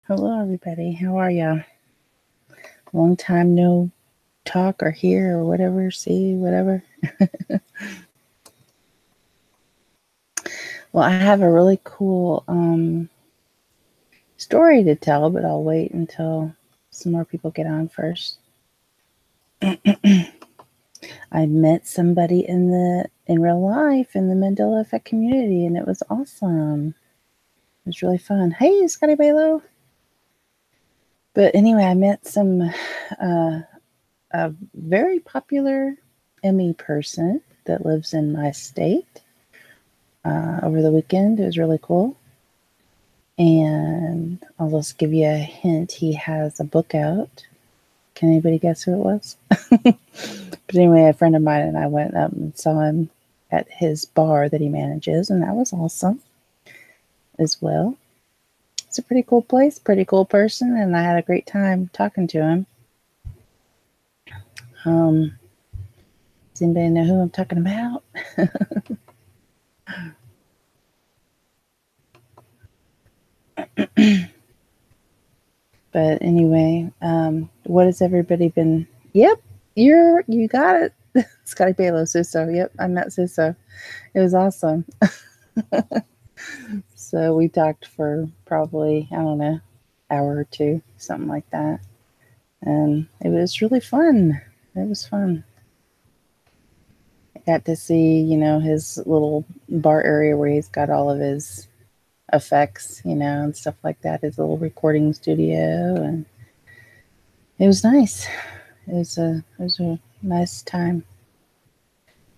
Hello, everybody. How are ya? Long time no talk or hear or whatever, see, whatever. Well, I have a really cool story to tell, but I'll wait until some more people get on first. I met somebody in real life in the Mandela Effect community, and it was awesome. It was really fun. Hey, Scotty Baylo. But anyway, I met a very popular ME person that lives in my state over the weekend. It was really cool. And I'll just give you a hint. He has a book out. Can anybody guess who it was? But anyway, a friend of mine and I went up and saw him at his bar that he manages, and that was awesome as well. It's a pretty cool place, pretty cool person, and I had a great time talking to him. Does anybody know who I'm talking about? But anyway, what has everybody been? Yep, you got it. Scotty Baylo, Susso. Yep, I met Susso. It was awesome. So we talked for probably, I don't know, hour or two, something like that. And it was really fun. It was fun. I got to see, his little bar area where he's got all of his effects, and stuff like that, his little recording studio, and it was nice. It was a nice time.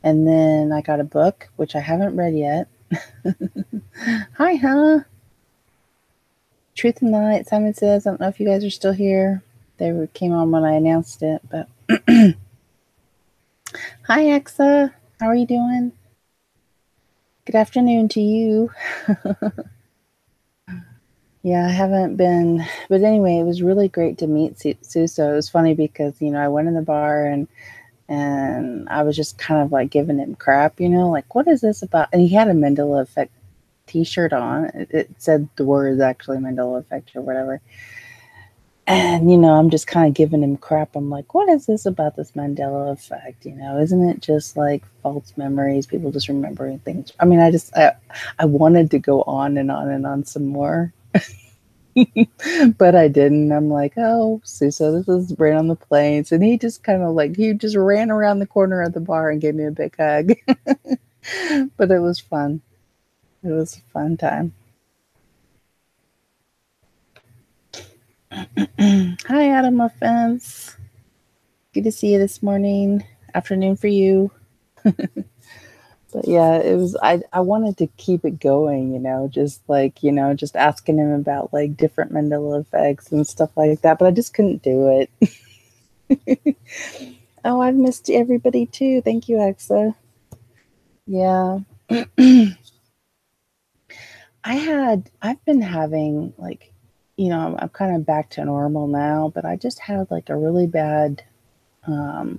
And then I got a book, which I haven't read yet. Hi, huh? Truth in the Night, Simon Says. I don't know if you guys are still here. They came on when I announced it, but hi, Aqsa. How are you doing? Good afternoon to you. Yeah, I haven't been, but anyway, it was really great to meet Susso. It was funny because, I went in the bar and I was just kind of like giving him crap, like, what is this about? And he had a Mandela Effect t-shirt on. It said the words actually Mandela Effect or whatever. And, I'm just kind of giving him crap. I'm like, what is this about this Mandela Effect? Isn't it just like false memories, people just remembering things? I mean, I wanted to go on and on and on some more. But I didn't. I'm like, oh, Susso, this is Raine on the Plains. And he just kind of he just ran around the corner of the bar and gave me a big hug. But it was fun. It was a fun time. Hi, Adam Offense. Good to see you this morning. Afternoon for you. But yeah, it was, I wanted to keep it going, just just asking him about like different Mandela effects and stuff like that, but I just couldn't do it. Oh, I've missed everybody too. Thank you, Aqsa. Yeah. I've been having like, I'm kind of back to normal now, but I just had like a really bad couple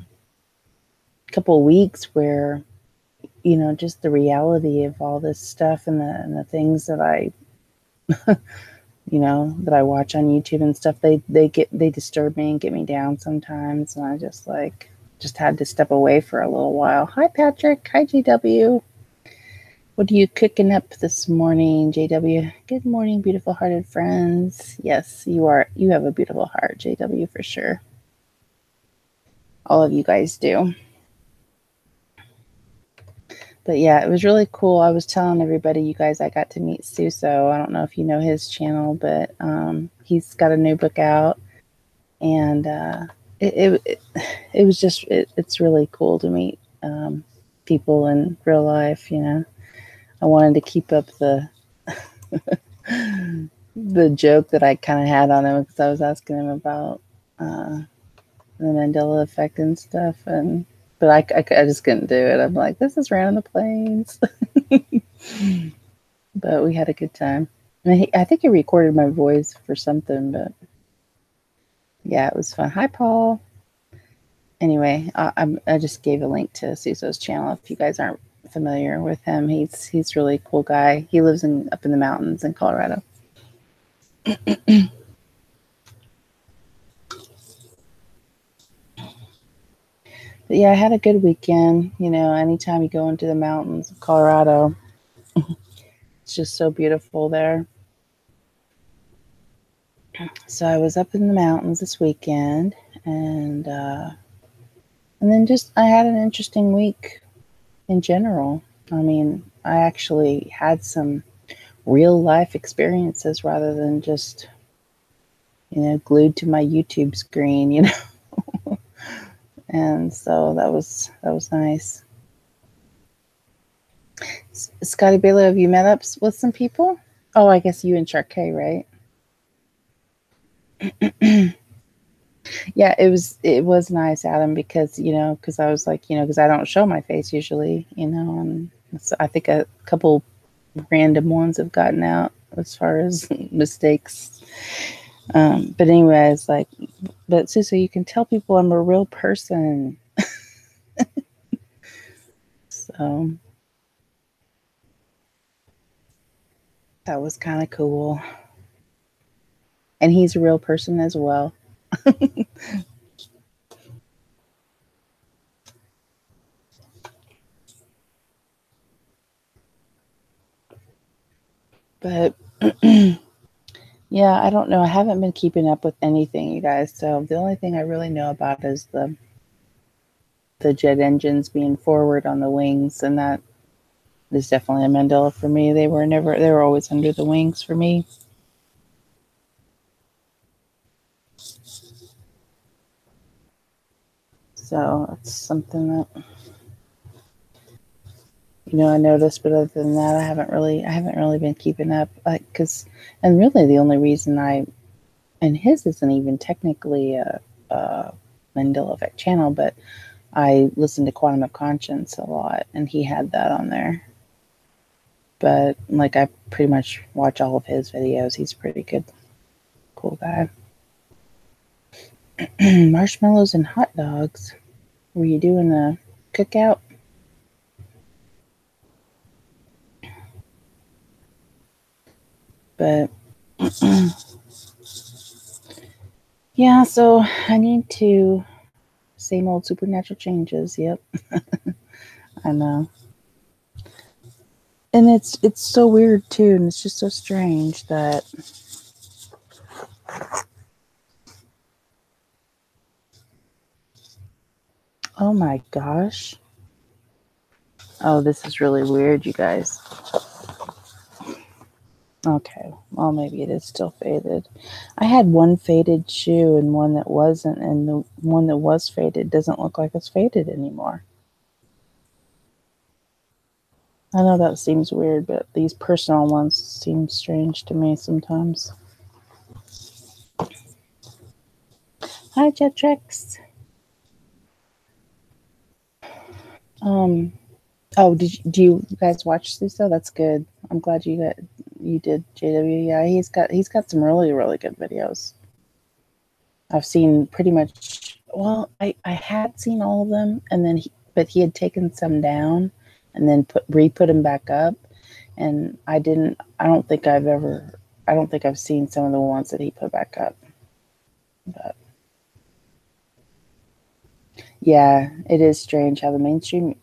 of weeks where, just the reality of all this stuff and the things that I, that I watch on YouTube and stuff, they disturb me and get me down sometimes. And I just had to step away for a little while. Hi, Patrick. Hi, JW. What are you cooking up this morning, JW? Good morning, beautiful hearted friends. Yes, you are. You have a beautiful heart, JW, for sure. All of you guys do. But yeah, it was really cool. I was telling everybody, you guys, I got to meet Susso. I don't know if you know his channel, but he's got a new book out. And it was just, it's really cool to meet people in real life, I wanted to keep up the the joke that I kind of had on him because I was asking him about the Mandela effect and stuff, but I just couldn't do it. I'm like, this is Raine on the Plains. But we had a good time. And I think he recorded my voice for something, but yeah, it was fun. Hi, Paul. Anyway, I just gave a link to Susso's channel if you guys aren't familiar with him. He's a really cool guy. He lives up in the mountains in Colorado. yeah, I had a good weekend. You know, anytime you go into the mountains of Colorado, it's just so beautiful there. So I was up in the mountains this weekend, and then just I had an interesting week in general. I mean, I actually had some real life experiences rather than just, you know, glued to my YouTube screen, you know. And so that was nice. Scotty, Baylo, have you met up with some people? Oh, I guess you and Sharkay, right? Yeah, it was nice, Adam, because, you know, because I was like, you know, because I don't show my face usually, you know, and so I think a couple random ones have gotten out as far as mistakes. But anyway, it's like, but Susso, you can tell people I'm a real person. So that was kind of cool. And he's a real person as well. But yeah, I don't know. I haven't been keeping up with anything, you guys. So the only thing I really know about is the jet engines being forward on the wings, and that is definitely a Mandela for me. They were always under the wings for me. So it's something that, you know, I noticed, but other than that, I haven't really been keeping up, and really the only reason and his isn't even technically a Mandela Effect channel, but I listened to Quantum of Conscience a lot, and he had that on there. But like, I pretty much watch all of his videos. He's a pretty good, cool guy. Marshmallows and hot dogs. Were you doing a cookout? But yeah, so I need to, same old supernatural changes. Yep. I know. And it's so weird too, and it's just so strange that oh my gosh. Oh, this is really weird, you guys. Okay, well, maybe it is still faded. I had one faded shoe and one that wasn't, and the one that was faded doesn't look like it's faded anymore. I know that seems weird, but these personal ones seem strange to me sometimes. Hi, Jetrex. Oh, do you guys watch Susso? That's good. I'm glad you did, JW. Yeah, he's got some really, really good videos. I've seen pretty much, well, I had seen all of them, and then but he had taken some down and then re-put them back up, and I don't think I've seen some of the ones that he put back up. But yeah, it is strange how the mainstream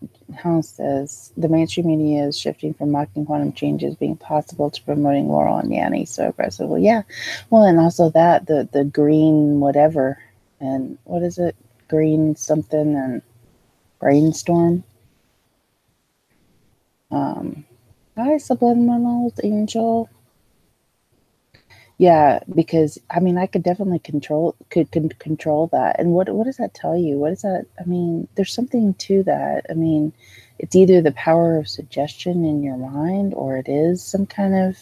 media is shifting from mocking quantum changes being possible to promoting Laurel and Yanny so aggressively. Yeah, well, and also that the green whatever, and what is it, green something, and brainstorm. Hi, subliminal angel. Yeah, because I mean, I could definitely control that. And what does that tell you? What is that? I mean, there's something to that. I mean, it's either the power of suggestion in your mind, or it is some kind of,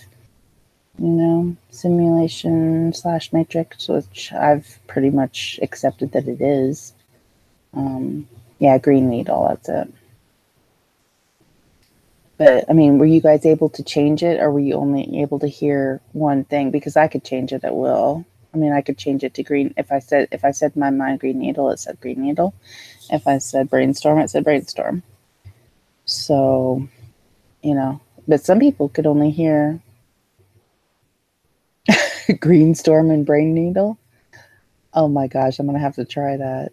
you know, simulation / matrix, which I've pretty much accepted that it is. Yeah, green needle, that's it. But I mean, were you guys able to change it, or were you only able to hear one thing? Because I could change it at will. I mean, I could change it to green. If I said in my mind green needle, it said green needle. If I said brainstorm, it said brainstorm. So, you know, but some people could only hear green storm and brain needle. Oh my gosh, I'm gonna have to try that.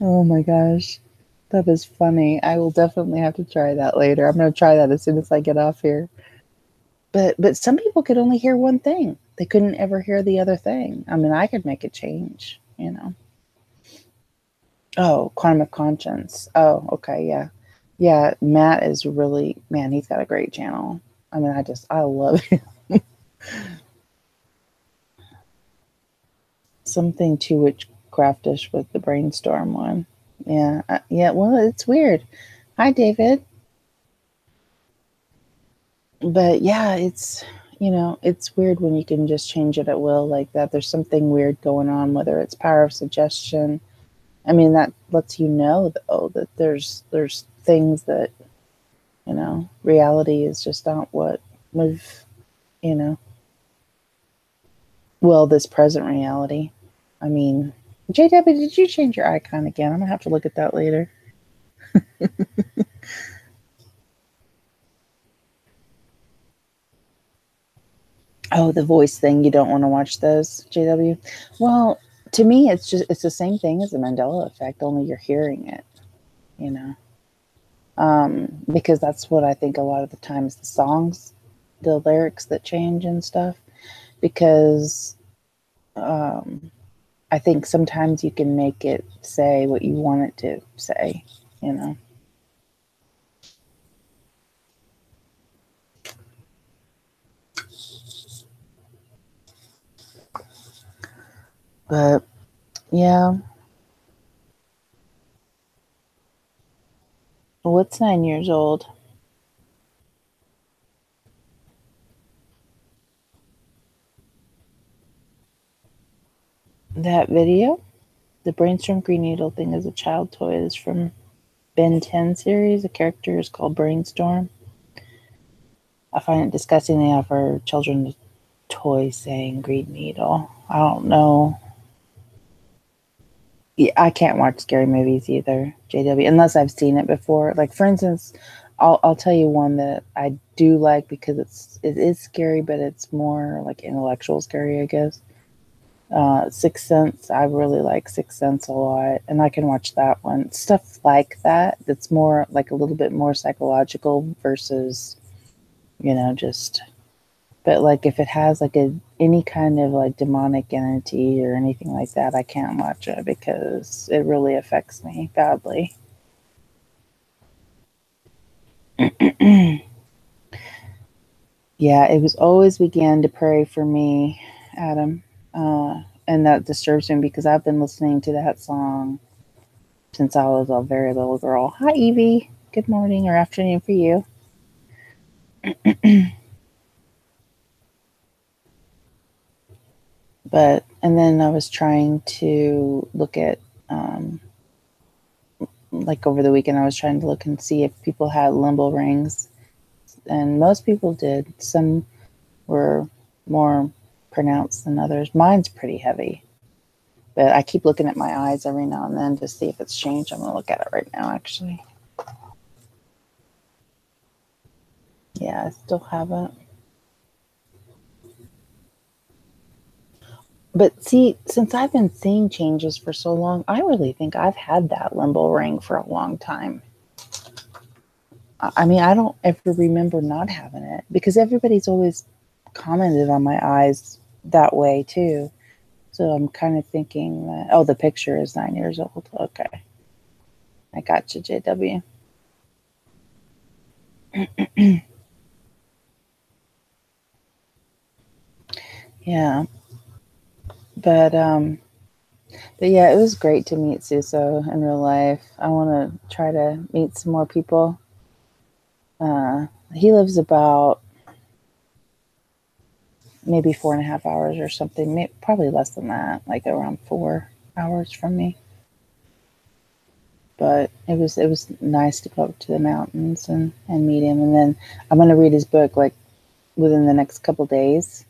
Oh my gosh. That is funny. I will definitely have to try that later. I'm going to try that as soon as I get off here. But some people could only hear one thing. They couldn't ever hear the other thing. I mean, I could make a change, you know. Oh, quantum of conscience. Oh, okay, yeah. Yeah, Matt is really, man, he's got a great channel. I mean, I love him. Something to which craftish with the brainstorm one. Yeah, yeah, well, it's weird. Hi, David. But yeah, it's weird when you can just change it at will like that. There's something weird going on, whether it's power of suggestion. I mean, that lets you know though that there's things that, reality is just not what we've, you know, well, this present reality. I mean, JW, did you change your icon again? I'm gonna have to look at that later. Oh, the voice thing. You don't want to watch those, JW? Well, to me, it's the same thing as the Mandela effect, only you're hearing it, you know. Because that's what I think a lot of the times the songs, the lyrics that change and stuff. Because I think sometimes you can make it say what you want it to say, you know. But yeah, what's 9 years old? That video, the brainstorm green needle thing is a child toy. It's from Ben 10 series. The character is called Brainstorm. I find it disgusting they offer children a toy saying green needle. I don't know. Yeah, I can't watch scary movies either, JW, unless I've seen it before. Like for instance, I'll tell you one that I do like because it is scary, but it's more like intellectual scary, I guess. Sixth Sense. I really like Sixth Sense a lot, and I can watch that one. Stuff like that. That's more like a little bit more psychological versus, just. But like if it has like any kind of like demonic entity or anything like that, I can't watch it because it really affects me badly. Yeah, it was always began to pray for me, Adam. And that disturbs me because I've been listening to that song since I was a very little girl. Hi, Evie. Good morning or afternoon for you. And then I was trying to look at, like over the weekend, I was trying to look and see if people had limbo rings. And most people did. Some were more pronounced than others. Mine's pretty heavy. But I keep looking at my eyes every now and then to see if it's changed. I'm going to look at it right now, actually. Yeah, I still haven't. But see, since I've been seeing changes for so long, I really think I've had that limbo ring for a long time. I mean, I don't ever remember not having it because everybody's always commented on my eyes that way too. So I'm kind of thinking that, oh, the picture is 9 years old. Okay. I got you, JW. Yeah. But yeah, it was great to meet Susso in real life. I want to try to meet some more people. He lives about maybe 4.5 hours or something, maybe, probably less than that, like around 4 hours from me. But it was nice to go up to the mountains and meet him. And then I'm going to read his book like within the next couple days,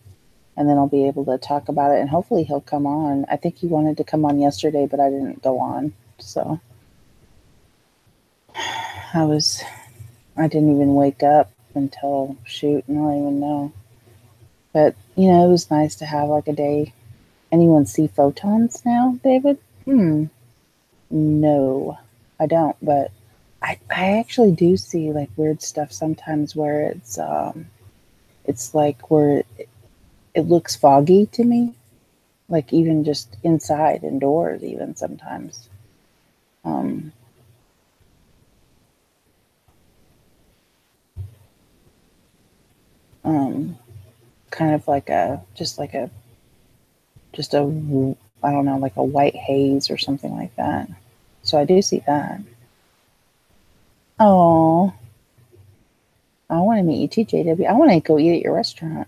and then I'll be able to talk about it. And hopefully he'll come on. I think he wanted to come on yesterday, but I didn't go on, so I didn't even wake up until shoot, I don't even know. But it was nice to have like a day. Anyone see photons now, David? No, I don't, but I actually do see like weird stuff sometimes where it's like where it looks foggy to me, like even just inside indoors even sometimes. Um, um, Kind of like a just a I don't know, like a white haze or something like that. So I do see that. Oh, I want to meet you too, JW. I want to go eat at your restaurant.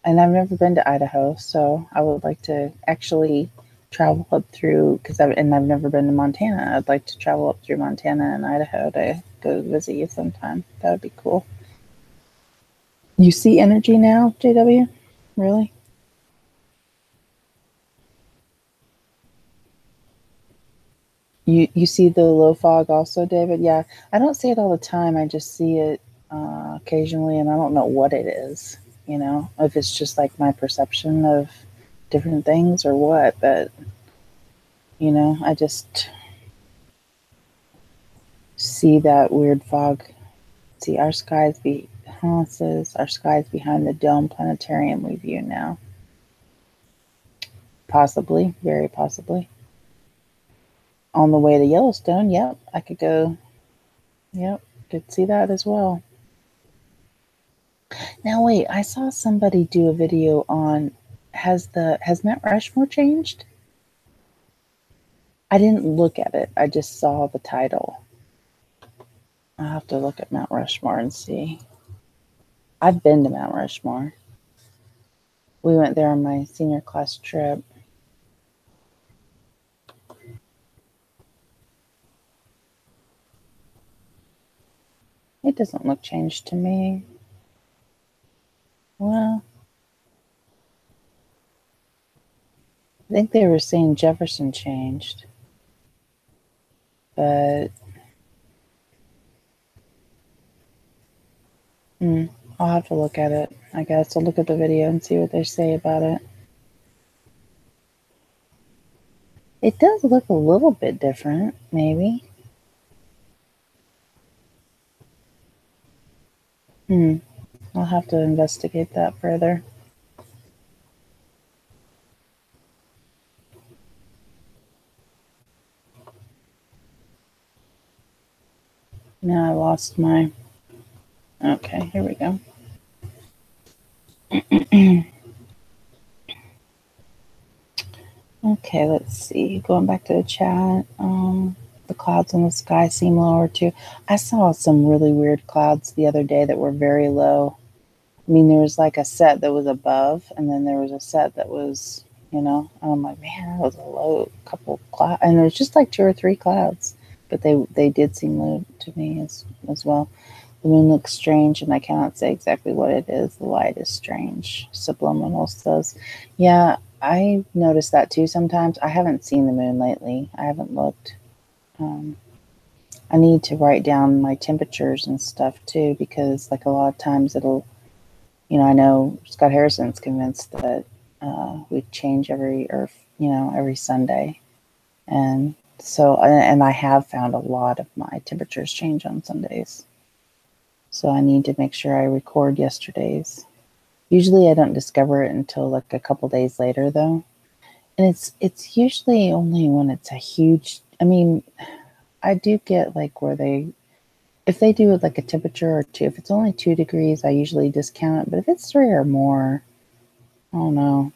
And I've never been to Idaho, so I would like to actually travel up through and I've never been to Montana. I'd like to travel up through Montana and Idaho to go visit you sometime. That would be cool. You see energy now, JW? Really? You see the low fog also, David? Yeah, I don't see it all the time. I just see it occasionally, and I don't know what it is. You know, if it's just like my perception of different things or what. But I just see that weird fog. See it says our skies behind the dome planetarium we view now. Possibly, very possibly. On the way to Yellowstone, yep, I could go. Yep, could see that as well. Now wait, I saw somebody do a video on has Mount Rushmore changed? I didn't look at it. I just saw the title. I'll have to look at Mount Rushmore and see. I've been to Mount Rushmore. We went there on my senior class trip. It doesn't look changed to me. Well, I think they were saying Jefferson changed. But I'll have to look at it. I guess I'll look at the video and see what they say about it. It does look a little bit different, maybe. I'll have to investigate that further. Now I lost my... Okay, here we go. Okay, let's see. Going back to the chat. The clouds in the sky seem lower too. I saw some really weird clouds the other day that were very low. I mean, there was like a set that was above, and then there was a set that was, and I'm like, man, that was a low couple clouds. And there's just like 2 or 3 clouds, but they did seem low to me as well. The moon looks strange, and I cannot say exactly what it is. The light is strange. Subliminal says, yeah, I noticed that too sometimes. I haven't seen the moon lately. I haven't looked. I need to write down my temperatures and stuff too, because like a lot of times it'll, I know Scott Harrison's convinced that we change every Sunday. And so, and I have found a lot of my temperatures change on Sundays. So I need to make sure I record yesterday's. Usually I don't discover it until like a couple days later though. And it's usually only when it's a huge, I mean, I do get like if they do like a temperature or 2, if it's only 2 degrees, I usually discount it. But if it's 3 or more, I don't know.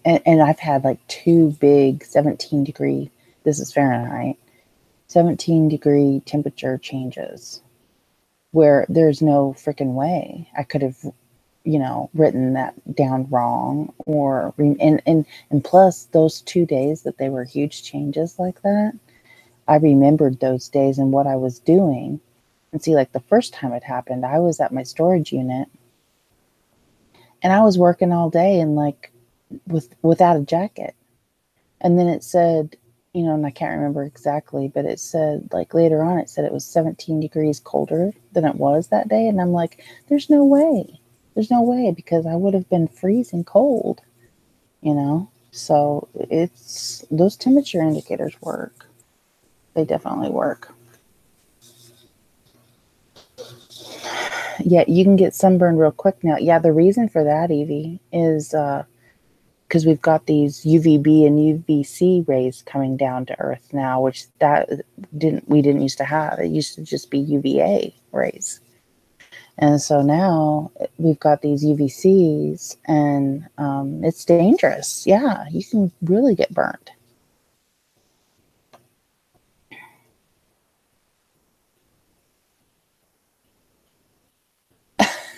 And I've had like 2 big 17-degree, this is Fahrenheit, 17-degree temperature changes where there's no freaking way I could have, written that down wrong and plus those 2 days that they were huge changes like that, I remembered those days and what I was doing. And see, like the first time it happened, I was at my storage unit and I was working all day and like without a jacket. And then it said, and I can't remember exactly, but it said like later on, it said it was 17 degrees colder than it was that day. And I'm like, there's no way. There's no way, because I would have been freezing cold, So it's those temperature indicators work. They definitely work. Yeah, you can get sunburned real quick now. Yeah, the reason for that, Evie, is because we've got these UVB and UVC rays coming down to Earth now, which we didn't used to have. It used to just be UVA rays. And so now we've got these UVCs, and it's dangerous. Yeah, you can really get burnt.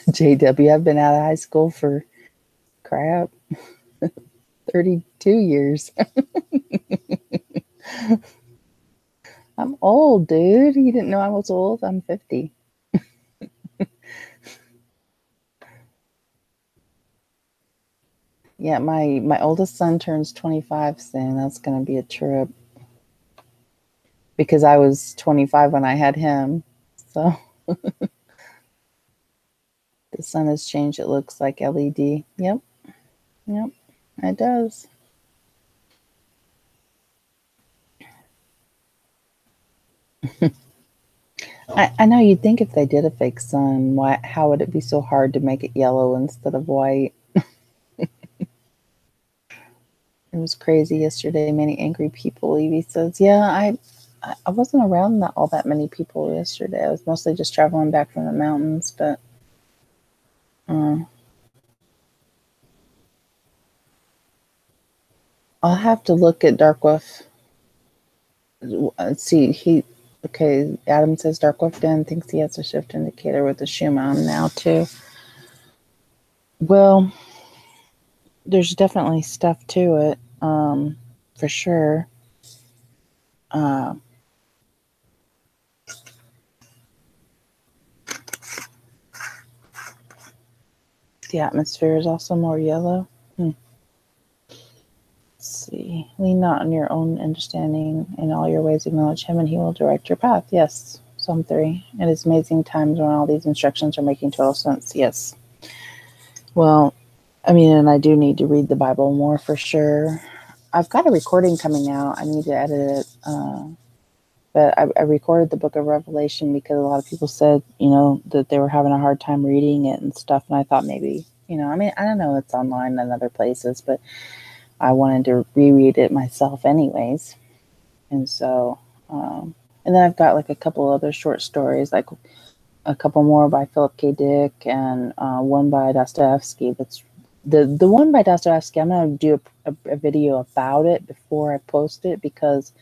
JW, I've been out of high school for crap, 32 years. I'm old, dude. You didn't know I was old? I'm 50. Yeah, my oldest son turns 25 soon. That's going to be a trip. Because I was 25 when I had him. So the sun has changed. It looks like LED. Yep. Yep. It does. I know you'd think if they did a fake sun, how would it be so hard to make it yellow instead of white? It was crazy yesterday. Many angry people. Evie says, "Yeah, I wasn't around all that many people yesterday. I was mostly just traveling back from the mountains, but I'll have to look at Dark Wolf. Let's see. Okay, Adam says Dark Wolf Den thinks he has a shift indicator with the Schumann now too. Well, there's definitely stuff to it, for sure. The atmosphere is also more yellow. Let's see. Lean not on your own understanding. In all your ways acknowledge him, and he will direct your path. Yes. Psalm 3. It is amazing times when all these instructions are making total sense. Yes. Well, I mean, and I do need to read the Bible more for sure. I've got a recording coming out. I need to edit it. But I recorded the book of Revelation because a lot of people said, that they were having a hard time reading it and stuff. And I thought maybe, I mean, I don't know, it's online and other places, but I wanted to reread it myself anyways. And so, and then I've got like a couple other short stories, like a couple more by Philip K. Dick and one by Dostoevsky. That's the one by Dostoevsky. I'm going to do a video about it before I post it because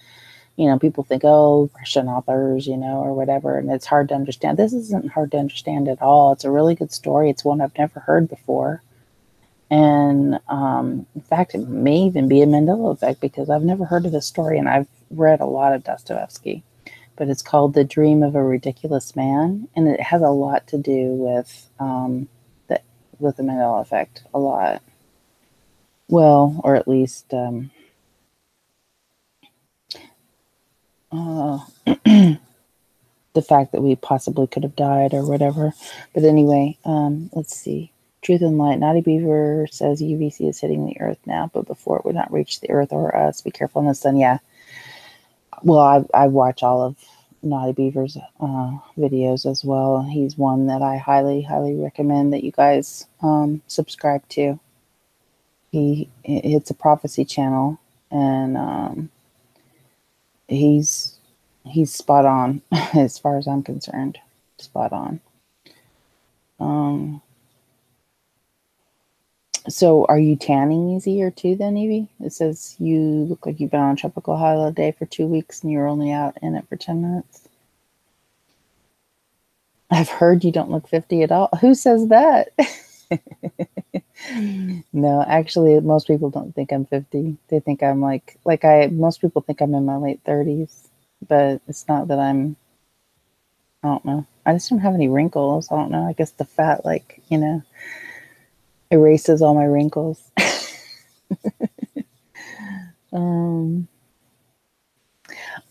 people think, oh, Russian authors, or whatever, and it's hard to understand. This isn't hard to understand at all. It's a really good story. It's one I've never heard before. And in fact, it may even be a Mandela effect because I've never heard of this story, and I've read a lot of Dostoevsky. But it's called The Dream of a Ridiculous Man, and it has a lot to do with the Mandela effect, a lot. Well, or at least... the fact that we possibly could have died or whatever. But anyway, let's see. Truth and Light. Naughty Beaver says UVC is hitting the Earth now, but before it would not reach the Earth or us. Be careful in the sun. Yeah. Well, I watch all of Naughty Beaver's videos as well. He's one that I highly, highly recommend that you guys subscribe to. It's a prophecy channel, and he's spot on as far as I'm concerned. Spot on. So are you tanning easier too then, Evie? It says you look like you've been on a tropical holiday for 2 weeks and you're only out in it for 10 minutes. I've heard you don't look 50 at all. Who says that? No, actually, most people don't think I'm 50. They think I'm most people think I'm in my late 30s. But it's not that I don't know. I just don't have any wrinkles. I don't know. I guess the fat, erases all my wrinkles.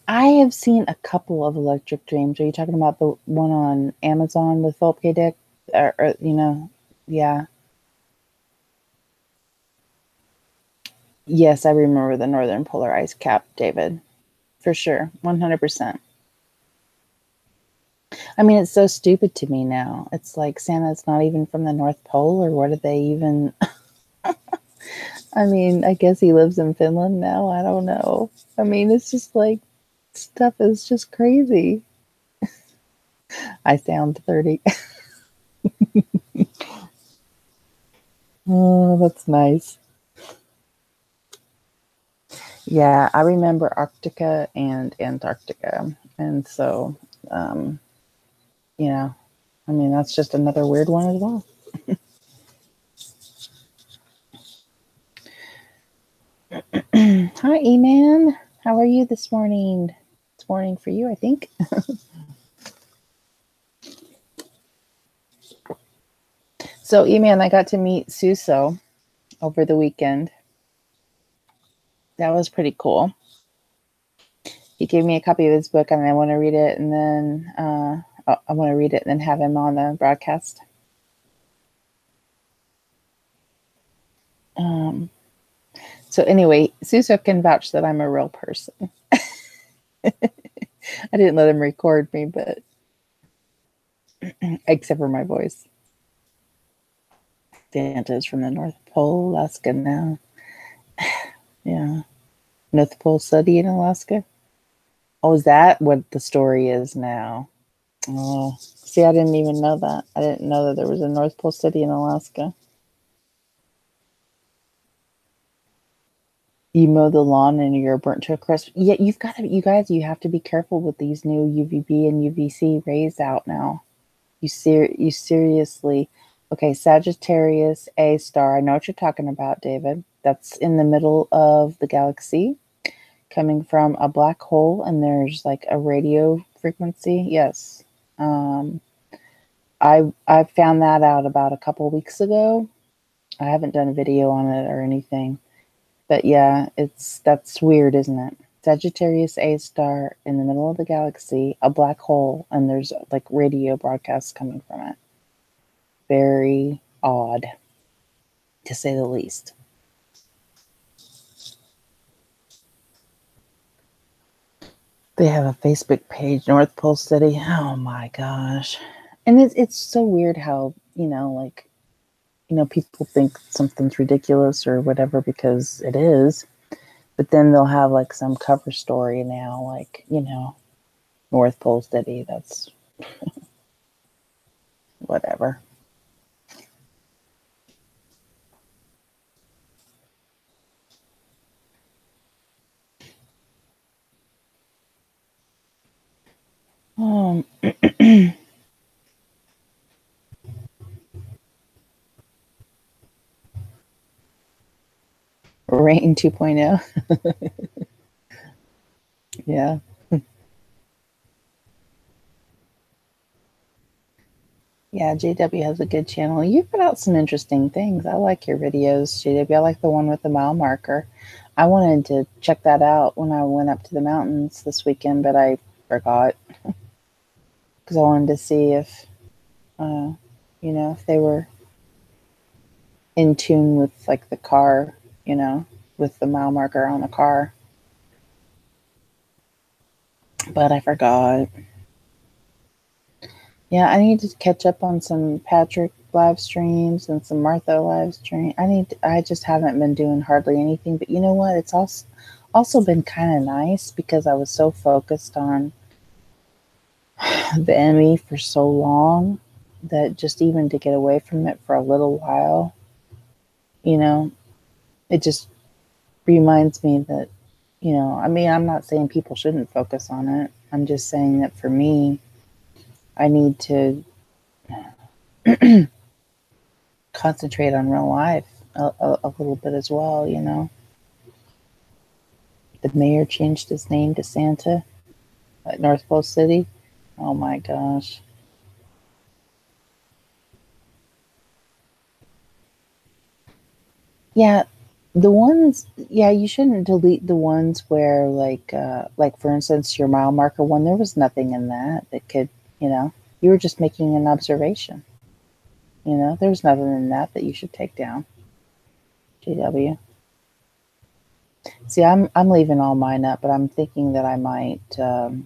I have seen a couple of Electric Dreams. Are you talking about the one on Amazon with Philip K. Dick? Yeah. Yes, I remember the Northern Polar Ice Cap, David. for sure. 100%. I mean, it's so stupid to me now. It's like Santa's not even from the North Pole, or what are they even? I mean, I guess he lives in Finland now. I don't know. I mean, it's just like stuff is just crazy. I sound 30. Oh, that's nice. Yeah, I remember Arctica and Antarctica. And so, you know, I mean, that's just another weird one as well. Hi, E-Man. How are you this morning? It's morning for you, I think. So, E-Man, I got to meet Susso over the weekend. That was pretty cool. He gave me a copy of his book, and I want to read it, and then I want to read it and then have him on the broadcast. So anyway, Susso can vouch that I'm a real person. I didn't let him record me, but except for my voice. Santa's from the North Pole, Alaska now. Yeah. North Pole study in Alaska. Oh, is that what the story is now? Oh, see, I didn't even know that. I didn't know that there was a North Pole study in Alaska. You mow the lawn and you're burnt to a crisp. Yeah, you have to be careful with these new UVB and UVC rays out now. You seriously. Okay, Sagittarius A star. I know what you're talking about, David. That's in the middle of the galaxy, coming from a black hole, and there's like a radio frequency. Yes. I found that out about a couple weeks ago. I haven't done a video on it or anything. But yeah, that's weird, isn't it? Sagittarius A star in the middle of the galaxy, a black hole, and there's like radio broadcasts coming from it. Very odd, to say the least. They have a Facebook page, North Pole Study. Oh my gosh. And it's so weird how, people think something's ridiculous or whatever because it is. But then they'll have like some cover story now, like, North Pole Study. That's whatever. Raine 2.0. Yeah. Yeah, JW has a good channel. You put out some interesting things. I like your videos, JW. I like the one with the mile marker. I wanted to check that out when I went up to the mountains this weekend, but I forgot because I wanted to see if, if they were in tune with like the car, with the mile marker on the car. But I forgot. Yeah, I need to catch up on some Patrick live streams and some Martha live stream. I just haven't been doing hardly anything, but you know what? It's also been kind of nice because I was so focused on the ME for so long that just even to get away from it for a little while, it just reminds me that, I'm not saying people shouldn't focus on it. I'm just saying that for me, I need to concentrate on real life a little bit as well, The mayor changed his name to Santa at North Pole City. Oh my gosh. Yeah, you shouldn't delete the ones where like for instance, your mile marker one, there was nothing in that could, you were just making an observation. There's nothing in that you should take down. JW. See, I'm leaving all mine up, but I'm thinking that I might. Oh,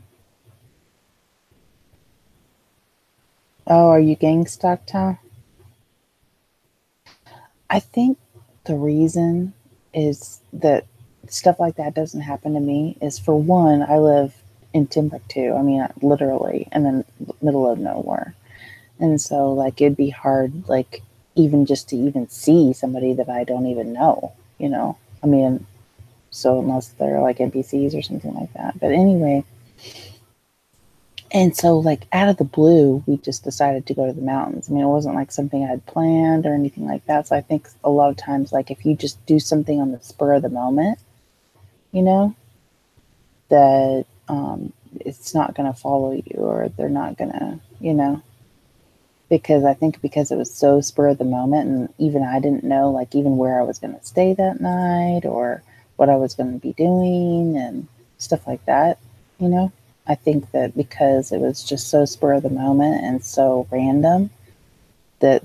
are you gang stalked, huh? I think the reason is that stuff like that doesn't happen to me is, for one, I live in Timbuktu. I mean, literally in the middle of nowhere. And so, like, it'd be hard, like, even just to even see somebody that I don't even know, you know? I mean, so unless they're like NPCs or something like that. But anyway, and so, like, out of the blue, we just decided to go to the mountains. I mean, it wasn't like something I had planned or anything like that. So I think a lot of times, like, if you just do something on the spur of the moment, you know, that it's not going to follow you, or they're not going to, you know, because I think because it was so spur of the moment, and even I didn't know, like, even where I was going to stay that night or what I was going to be doing and stuff like that, you know. I think that because it was just so spur of the moment and so random, that,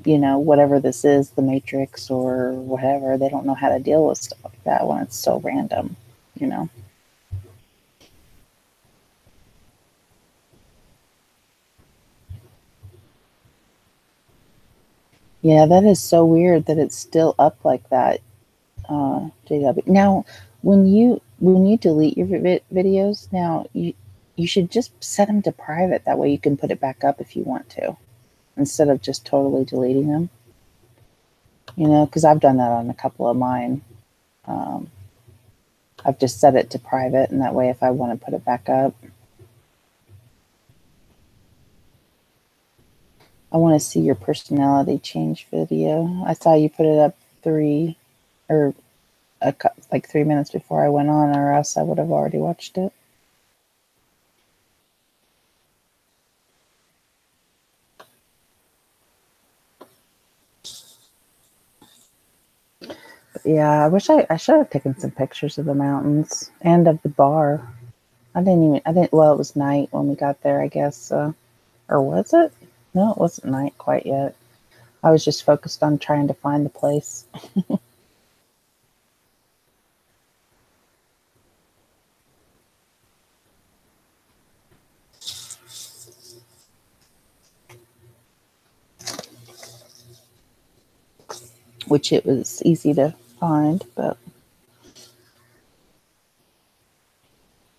you know, whatever this is, the Matrix or whatever, they don't know how to deal with stuff like that when it's so random, you know. Yeah, that is so weird that it's still up like that, JW. Now, when you delete your videos, now you should just set them to private. That way you can put it back up if you want to, instead of just totally deleting them. You know, because I've done that on a couple of mine. Um, I've just set it to private, and that way if I want to put it back up, I want to see your personality change video. I saw you put it up three or like 3 minutes before I went on, or else I would have already watched it. Yeah, I wish I should have taken some pictures of the mountains and of the bar. I didn't, well, it was night when we got there, I guess. Or was it? No, it wasn't night quite yet. I was just focused on trying to find the place. Which it was easy to find, but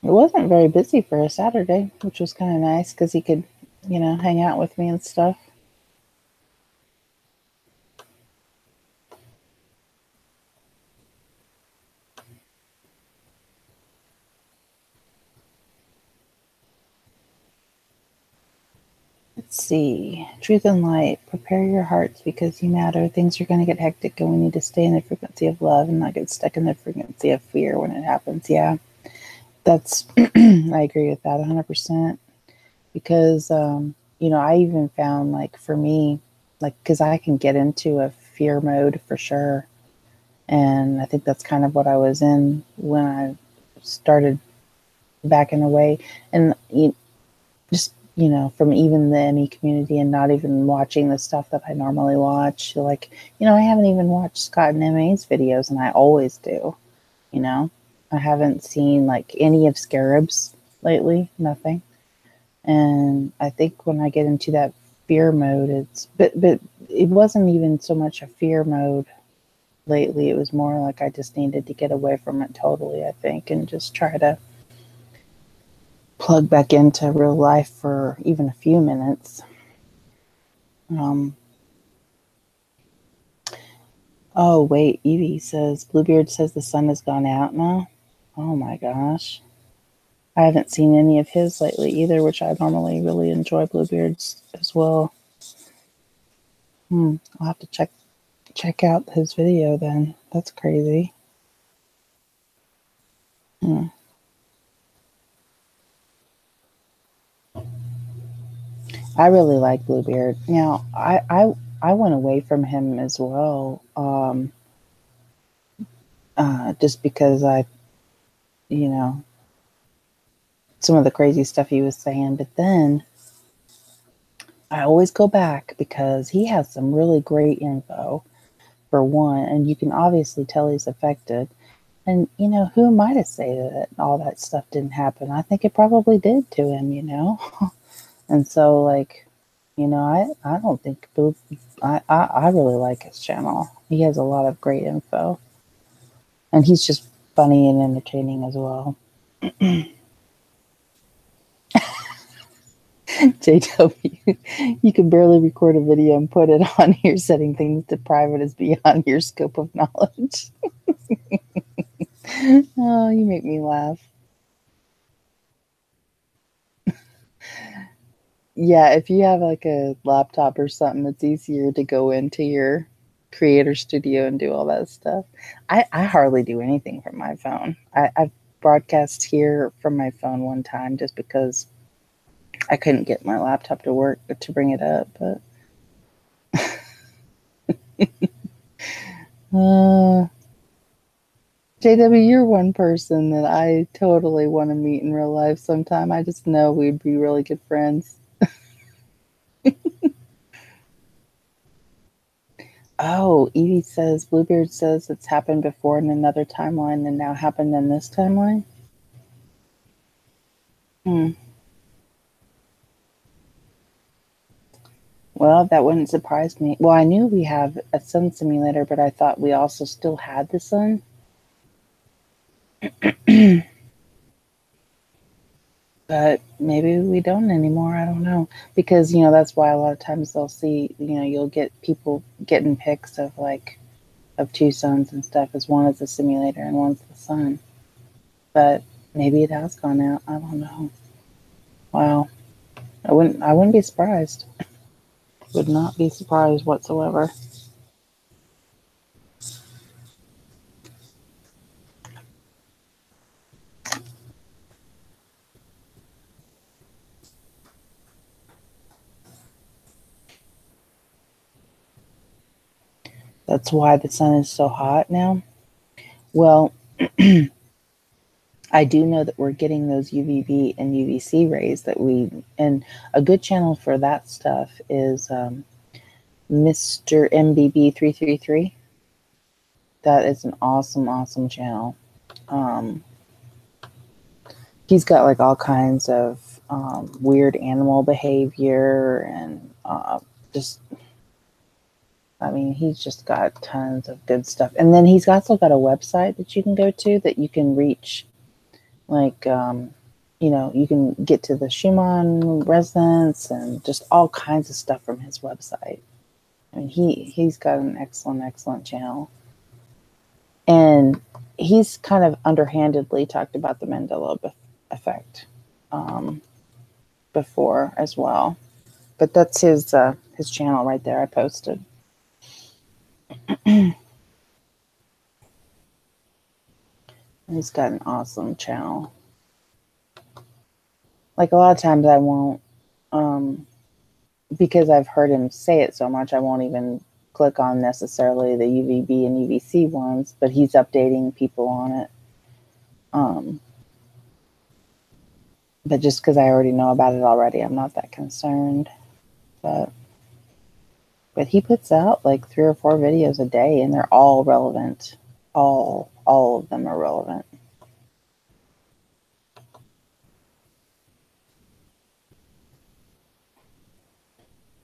it wasn't very busy for a Saturday, which was kind of nice because he could, you know, hang out with me and stuff. Let's see. Truth and light. Prepare your hearts because you matter. Things are going to get hectic, and we need to stay in the frequency of love and not get stuck in the frequency of fear when it happens. Yeah, that's, I agree with that 100%. Because, you know, I even found, like, for me, like, because I can get into a fear mode for sure. And I think that's kind of what I was in when I started backing away. And just, you know, from even the ME community and not even watching the stuff that I normally watch. Like, you know, I haven't even watched Scott and MA's videos, and I always do, you know. I haven't seen, like, any of Scarab's lately, nothing. And I think when I get into that fear mode, but it wasn't even so much a fear mode lately. It was more like I just needed to get away from it totally, I think, and just try to plug back into real life for even a few minutes. Um, oh, wait, Evie says, Bluebeard says the sun has gone out now. Oh my gosh. I haven't seen any of his lately either, which I normally really enjoy Bluebeard's as well. I'll have to check out his video then. That's crazy. Hmm. I really like Bluebeard. Now, I went away from him as well, just because you know, some of the crazy stuff he was saying. But then I always go back because he has some really great info, for one, and you can obviously tell he's affected. And, you know, who am I to say that all that stuff didn't happen? I think it probably did to him, you know? And so, like, you know, I don't think I really like his channel. He has a lot of great info. And he's just funny and entertaining as well. JW, you can barely record a video and put it on here. Setting things to private is beyond your scope of knowledge. Oh, you make me laugh. Yeah, if you have like a laptop or something, it's easier to go into your creator studio and do all that stuff. I hardly do anything from my phone. I've broadcast here from my phone one time just because I couldn't get my laptop to work to bring it up, but JW, you're one person that I totally want to meet in real life sometime. I just know we'd be really good friends. Oh, Evie says, Bluebeard says it's happened before in another timeline and now happened in this timeline. Well, that wouldn't surprise me. Well, I knew we have a sun simulator, but I thought we also still had the sun. But maybe we don't anymore. I don't know. Because, you know, that's why a lot of times they'll see, you know, you'll get people getting pics of like, of two suns and stuff, as one is the simulator and one's the sun. But maybe it has gone out. I don't know. Wow. I wouldn't be surprised. Would not be surprised whatsoever. That's why the sun is so hot now. Well, I do know that we're getting those UVB and UVC rays and a good channel for that stuff is Mr. MBB333. That is an awesome, awesome channel. He's got like all kinds of weird animal behavior and I mean, he's just got tons of good stuff. And then he's also got a website that you can go to that you can reach, like, you know, you can get to the Schumann resonance and just all kinds of stuff from his website. I mean, he's got an excellent, excellent channel. And he's kind of underhandedly talked about the Mandela effect before as well. But that's his channel right there I posted. He's got an awesome channel. Like a lot of times I won't, because I've heard him say it so much, I won't even click on necessarily the UVB and UVC ones, but he's updating people on it. But just because I already know about it already, I'm not that concerned. But he puts out like 3 or 4 videos a day, and they're all relevant. All of them are relevant.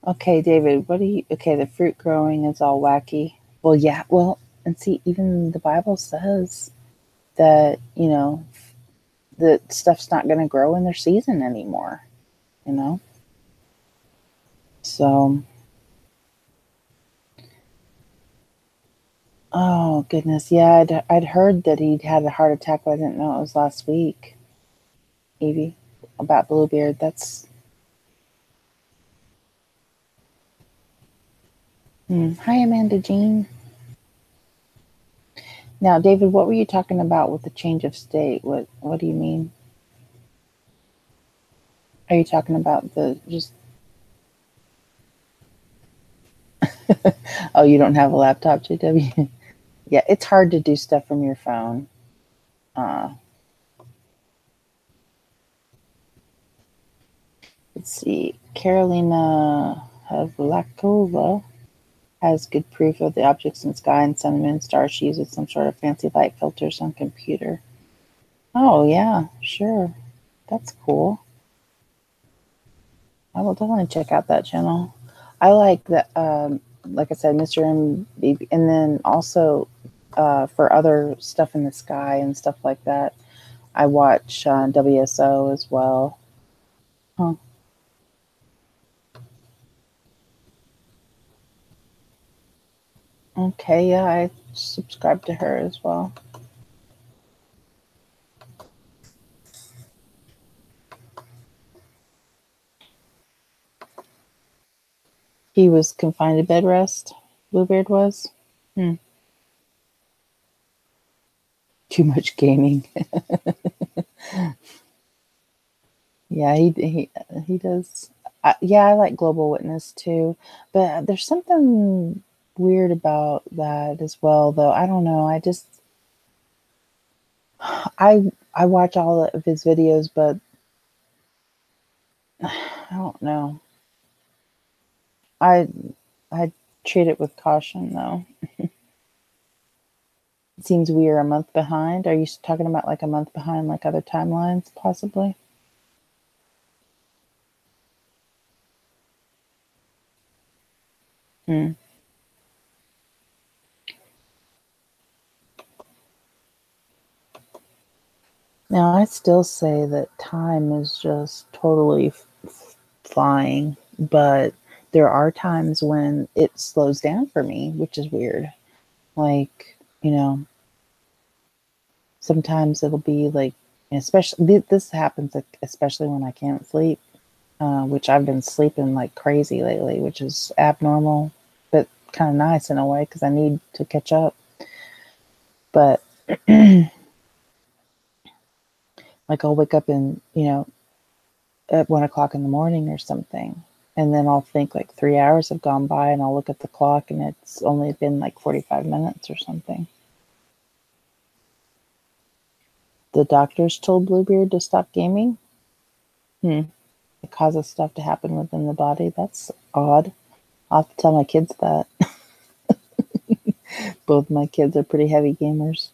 Okay, David, okay, the fruit growing is all wacky. Well, yeah, well, and see, even the Bible says that, you know, the stuff's not going to grow in their season anymore, you know? So, oh, goodness, yeah, I'd heard that he'd had a heart attack, but I didn't know it was last week, Evie, about Bluebeard. That's... Hi, Amanda Jean. Now, David, what were you talking about with the change of state? What do you mean? Are you talking about the just... Oh, you don't have a laptop, JW? Yeah, it's hard to do stuff from your phone. Let's see. Carolina Havlakova has good proof of the objects in the sky and sun, moon, stars. She uses some sort of fancy light filters on computer. Oh, yeah, sure. That's cool. I will definitely check out that channel. I like that, like I said, Mr. MB, and then also for other stuff in the sky and stuff like that, I watch WSO as well. Huh. Okay, yeah, I subscribe to her as well. He was confined to bed rest, Bluebeard was? Hmm. Too much gaming. Yeah, he does. Yeah, I like Global Witness too, but there's something weird about that as well, though. I don't know. I watch all of his videos, but I don't know. I treat it with caution, though. It seems we are a month behind. Are you talking about like a month behind, like other timelines, possibly? Hmm. Now, I still say that time is just totally flying, but there are times when it slows down for me, which is weird. Like, sometimes it'll be like, especially this happens, like, especially when I can't sleep, which I've been sleeping like crazy lately, which is abnormal, but kind of nice in a way because I need to catch up. But like I'll wake up and, at 1 o'clock in the morning or something. And then I'll think like 3 hours have gone by and I'll look at the clock and it's only been like 45 minutes or something. The doctors told Bluebeard to stop gaming. It causes stuff to happen within the body. That's odd. I'll have to tell my kids that. Both my kids are pretty heavy gamers.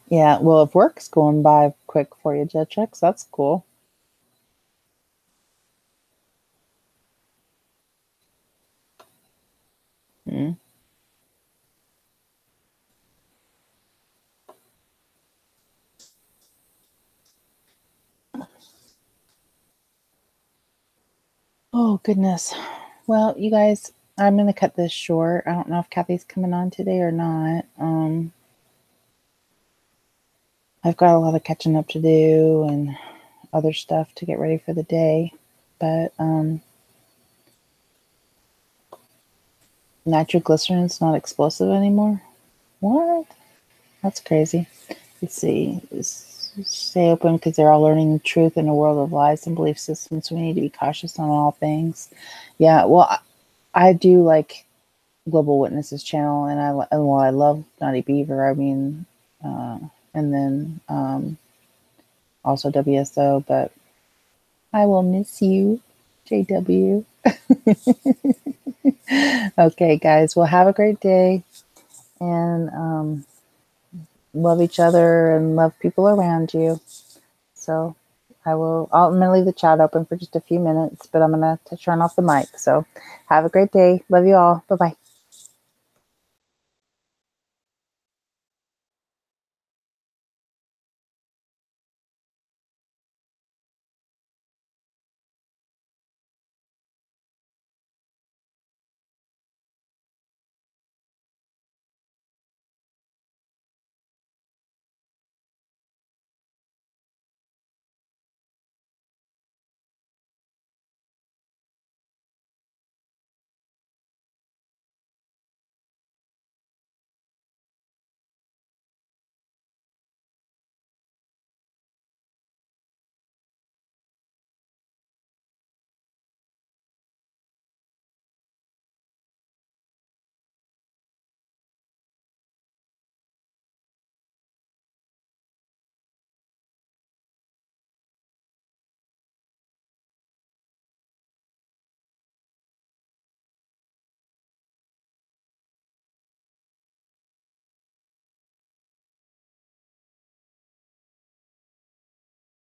Yeah, well, if work's going by quick for you, Jetrix, that's cool. Mm. Oh, goodness. Well, you guys, I'm going to cut this short. I don't know if Kathy's coming on today or not. I've got a lot of catching up to do and other stuff to get ready for the day. But nitroglycerin's not explosive anymore? What? That's crazy. Let's see. Stay open because they're all learning the truth in a world of lies and belief systems. We need to be cautious on all things. Yeah, well, I do like Global Witnesses channel, and I love Naughty Beaver. I mean, and then also WSO, but I will miss you, JW. Okay, guys. Well, have a great day, and love each other and love people around you. So I'm going to leave the chat open for just a few minutes, but I'm going to turn off the mic. So have a great day. Love you all. Bye-bye.